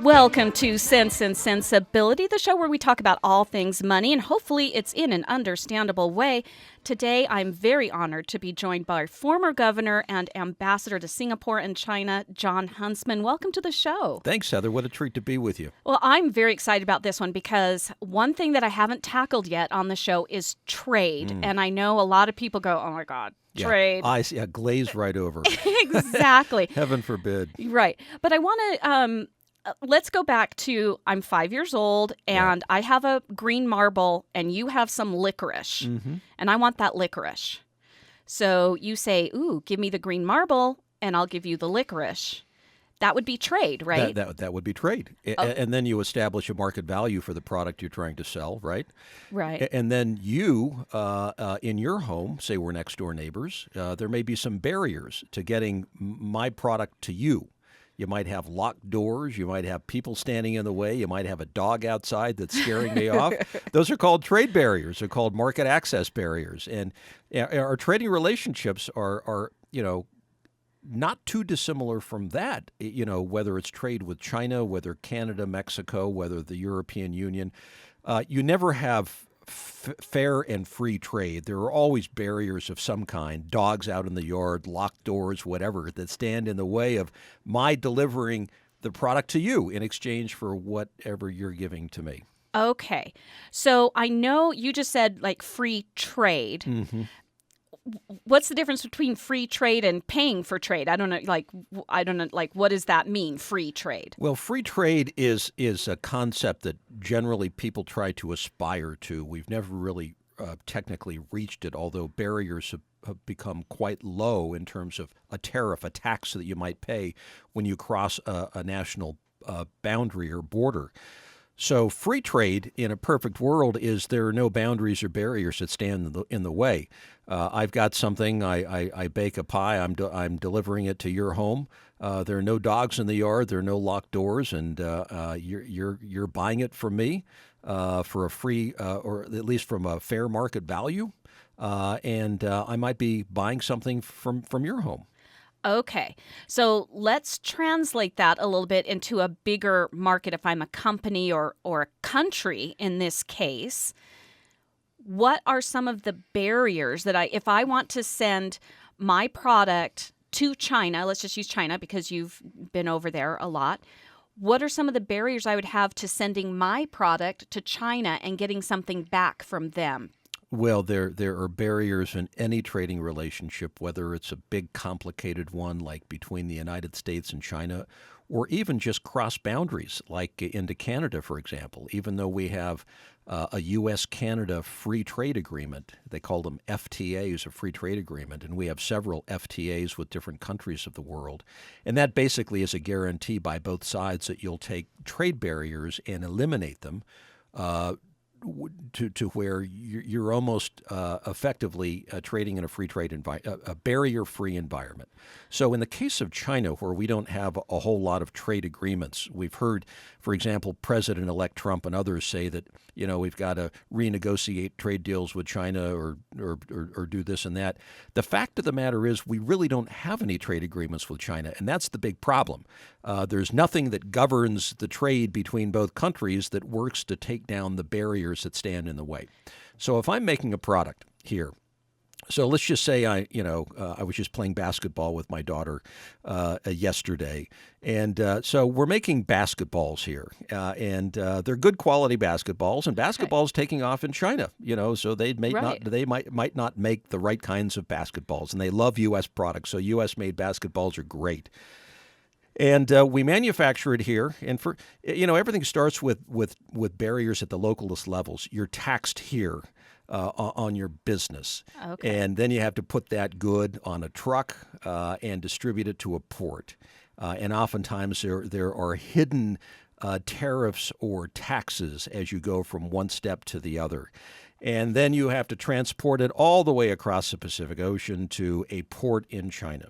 Welcome to Sense and Sensibility, the show where we talk about all things money, and hopefully it's in an understandable way. Today, I'm very honored to be joined by former governor and ambassador to Singapore and China, John Huntsman. Welcome to the show. Thanks, Heather. What a treat to be with you. Well, I'm very excited about this one because one thing that I haven't tackled yet on the show is trade. And I know a lot of people go, oh my God, trade. Eyes glaze right over. Exactly. Heaven forbid. Right. But I want to... let's go back to I'm 5 years old and I have a green marble and you have some licorice and I want that licorice. So you say, ooh, give me the green marble and I'll give you the licorice. That would be trade, right? That would be trade. And then you establish a market value for the product you're trying to sell, right? Right. And then you, in your home, say we're next door neighbors, there may be some barriers to getting my product to you. You might have locked doors. You might have people standing in the way. You might have a dog outside that's scaring me off. Those are called trade barriers. They're called market access barriers. And our trading relationships are not too dissimilar from that, whether it's trade with China, whether Canada, Mexico, whether the European Union. You never have fair and free trade. There are always barriers of some kind, dogs out in the yard, locked doors, whatever, that stand in the way of my delivering the product to you in exchange for whatever you're giving to me. Okay. So I know you just said like free trade. Mm-hmm. What's the difference between free trade and paying for trade? I don't know, what does that mean, free trade? Well, free trade is a concept that generally people try to aspire to. We've never really technically reached it, although barriers have become quite low in terms of a tariff, a tax that you might pay when you cross a national boundary or border. So free trade in a perfect world is there are no boundaries or barriers that stand in the way. I've got something. I bake a pie. I'm delivering it to your home. There are no dogs in the yard. There are no locked doors, and you're buying it from me for a free or at least from a fair market value. And I might be buying something from your home. Okay, so let's translate that a little bit into a bigger market. If I'm a company or a country in this case, what are some of the barriers that if I want to send my product to China, let's just use China because you've been over there a lot. What are some of the barriers I would have to sending my product to China and getting something back from them? Well, there are barriers in any trading relationship, whether it's a big, complicated one like between the United States and China, or even just cross boundaries, like into Canada, for example. Even though we have a U.S.-Canada free trade agreement, they call them FTAs, a free trade agreement, and we have several FTAs with different countries of the world. And that basically is a guarantee by both sides that you'll take trade barriers and eliminate them to where you're almost effectively trading in a free trade a barrier-free environment. So in the case of China, where we don't have a whole lot of trade agreements, we've heard, for example, President-elect Trump and others say that we've got to renegotiate trade deals with China or do this and that. The fact of the matter is we really don't have any trade agreements with China, and that's the big problem. There's nothing that governs the trade between both countries that works to take down the barriers that stand in the way. So if I'm making a product here, so let's just say I was just playing basketball with my daughter yesterday, and so we're making basketballs here, and they're good quality basketballs, and basketball's taking off in China, so they might not make the right kinds of basketballs, and they love U.S. products, so U.S. made basketballs are great. And we manufacture it here, and for everything starts with barriers at the localist levels. You're taxed here on your business, and then you have to put that good on a truck and distribute it to a port. And oftentimes there are hidden tariffs or taxes as you go from one step to the other. And then you have to transport it all the way across the Pacific Ocean to a port in China.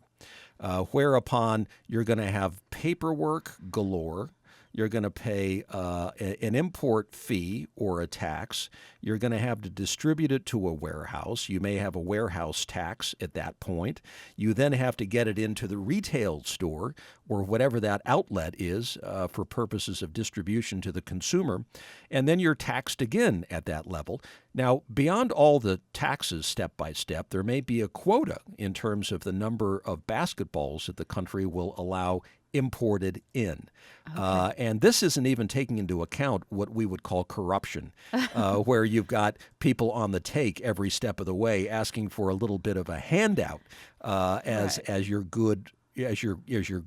Whereupon you're going to have paperwork galore. You're going to pay an import fee or a tax. You're going to have to distribute it to a warehouse. You may have a warehouse tax at that point. You then have to get it into the retail store or whatever that outlet is for purposes of distribution to the consumer. And then you're taxed again at that level. Now, beyond all the taxes step by step, there may be a quota in terms of the number of basketballs that the country will allow imported in. And this isn't even taking into account what we would call corruption, where you've got people on the take every step of the way asking for a little bit of a handout as your good. As your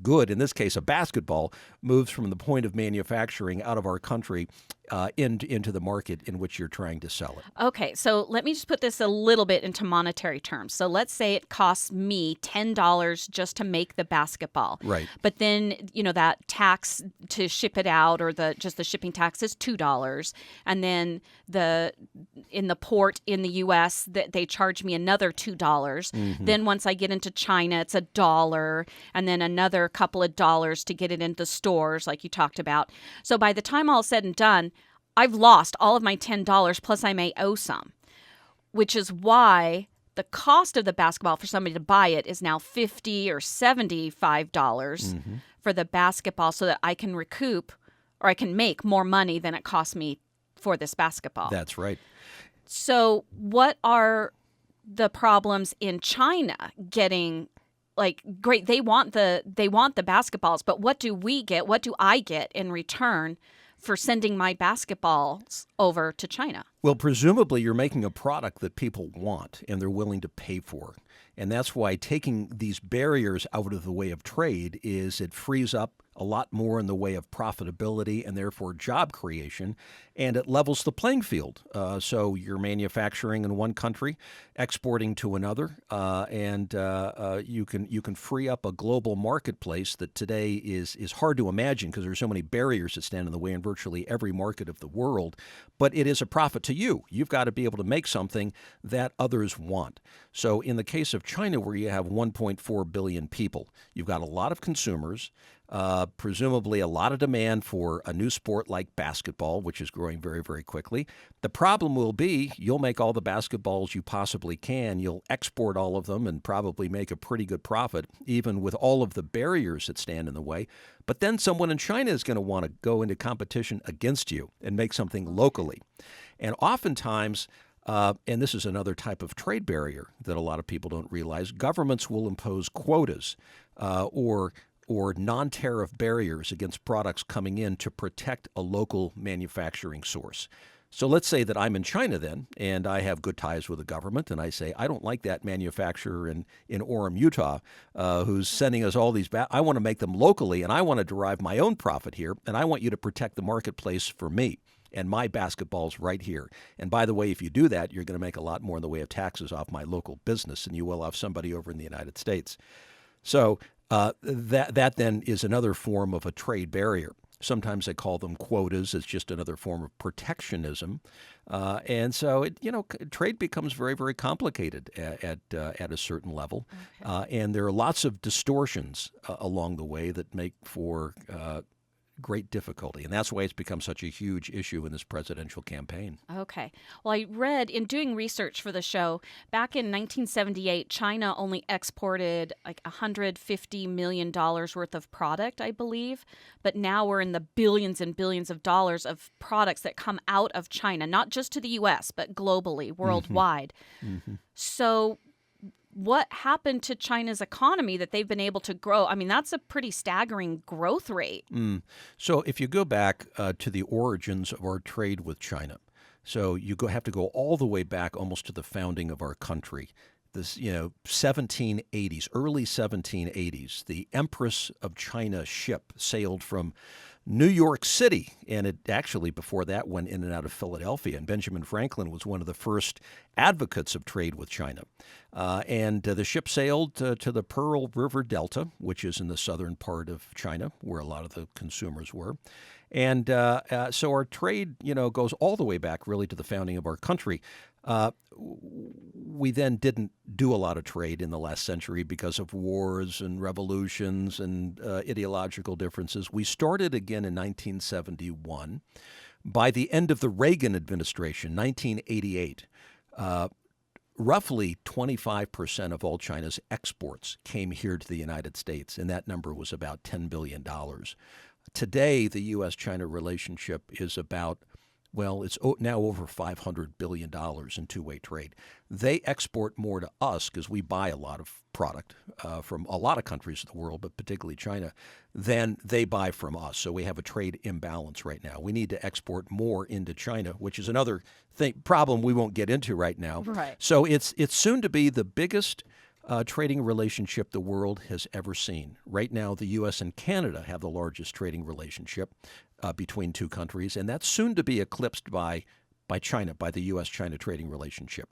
good, in this case, a basketball, moves from the point of manufacturing out of our country into the market in which you're trying to sell it. Okay, so let me just put this a little bit into monetary terms. So let's say it costs me $10 just to make the basketball. Right. But then, that tax to ship it out, or just the shipping tax, is $2. And then in the port in the U.S., they charge me another $2. Mm-hmm. Then once I get into China, it's $1, and then another couple of dollars to get it into stores, like you talked about. So by the time all is said and done, I've lost all of my $10, plus I may owe some, which is why the cost of the basketball for somebody to buy it is now $50 or $75 for the basketball, so that I can recoup, or I can make more money than it cost me for this basketball. That's right. So what are the problems in China getting? Great, they want the basketballs, but what do we get? What do I get in return for sending my basketballs over to China? Well, presumably you're making a product that people want and they're willing to pay for. And that's why taking these barriers out of the way of trade it frees up a lot more in the way of profitability and therefore job creation, and it levels the playing field. So you're manufacturing in one country, exporting to another, and you can free up a global marketplace that today is hard to imagine because there's so many barriers that stand in the way in virtually every market of the world. But it is a profit to you. You've got to be able to make something that others want. So in the case of China, where you have 1.4 billion people, you've got a lot of consumers, presumably a lot of demand for a new sport like basketball, which is growing very, very quickly. The problem will be you'll make all the basketballs you possibly can. You'll export all of them and probably make a pretty good profit, even with all of the barriers that stand in the way. But then someone in China is going to want to go into competition against you and make something locally. And oftentimes, and this is another type of trade barrier that a lot of people don't realize, governments will impose quotas or non-tariff barriers against products coming in to protect a local manufacturing source. So let's say that I'm in China then, and I have good ties with the government, and I say, I don't like that manufacturer in Orem, Utah, who's sending us all these I want to make them locally, and I want to derive my own profit here, and I want you to protect the marketplace for me and my basketballs right here. And by the way, if you do that, you're going to make a lot more in the way of taxes off my local business than you will off somebody over in the United States. So that then is another form of a trade barrier. Sometimes they call them quotas. It's just another form of protectionism, and so trade becomes very, very complicated at a certain level, and there are lots of distortions along the way that make for great difficulty, and that's why it's become such a huge issue in this presidential campaign. Okay. Well, I read in doing research for the show, back in 1978, China only exported like $150 million worth of product, I believe. But now we're in the billions and billions of dollars of products that come out of China, not just to the U.S., but globally, worldwide. Mm-hmm. So what happened to China's economy that they've been able to grow? I mean, that's a pretty staggering growth rate. So if you go back to the origins of our trade with China, so you have to go all the way back almost to the founding of our country. This, 1780s, early 1780s, the Empress of China ship sailed from New York City, and it actually before that went in and out of Philadelphia. And Benjamin Franklin was one of the first advocates of trade with China. And the ship sailed to the Pearl River Delta, which is in the southern part of China, where a lot of the consumers were. And so our trade, goes all the way back really to the founding of our country. We then didn't do a lot of trade in the last century because of wars and revolutions and ideological differences. We started again in 1971. By the end of the Reagan administration, 1988, roughly 25% of all China's exports came here to the United States, and that number was about $10 billion. Today, the U.S.-China relationship is about, well, it's now over $500 billion in two-way trade. They export more to us because we buy a lot of product from a lot of countries in the world, but particularly China, than they buy from us. So we have a trade imbalance right now. We need to export more into China, which is another problem we won't get into right now. Right. So it's soon to be the biggest trading relationship the world has ever seen. Right now, the U.S. and Canada have the largest trading relationship between two countries, and that's soon to be eclipsed by China, by the U.S.-China trading relationship.